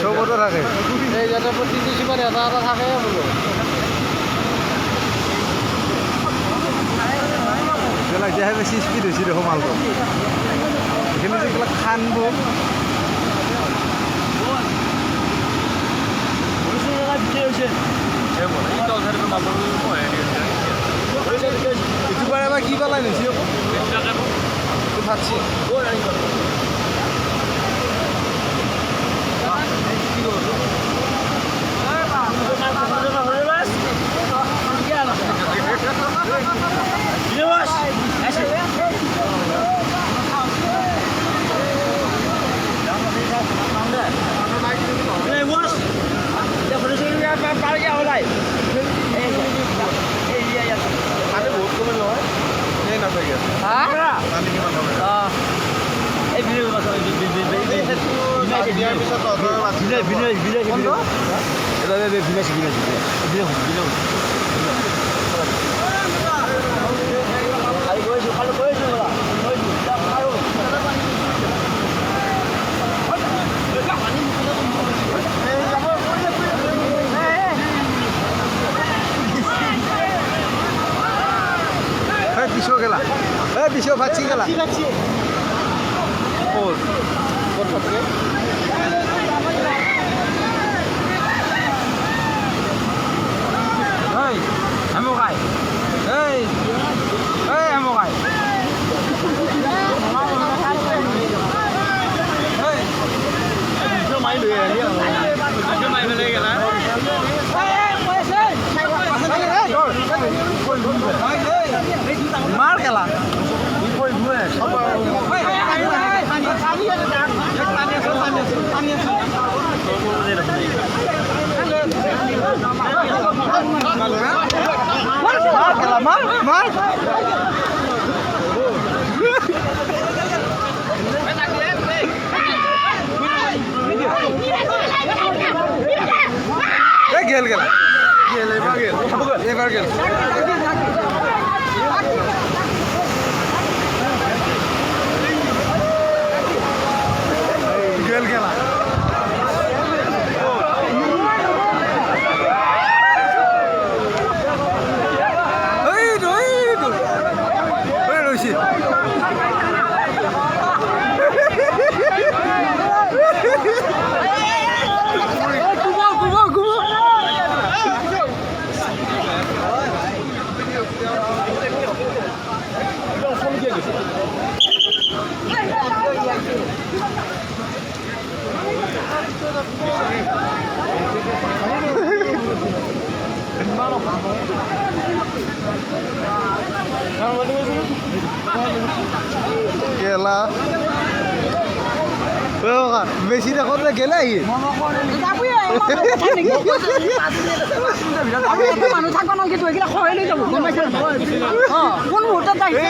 চবতো থাকে এই যাতে প্ৰতি ডিচিমান এটা এটা থাকে বোলো এতিয়াহে বেছি স্পীড হৈছে দেখোন মালটো এইখিনি যিবিলাক খানবোৰ ইটোবাৰ এবাৰ কি পেলাই নিছে ভাতছি পিছু গেলা পিছু ভাতছি গেলা মার খেলা মার গেল গেল এবার গেল গেল গেলা গেলা বেশি দেখো গেলে মানুহ থাকব নালাগে তো এইগিলা খোৱাই লৈ যাব গম পাইছা কোন মুহূৰ্তত আহিছে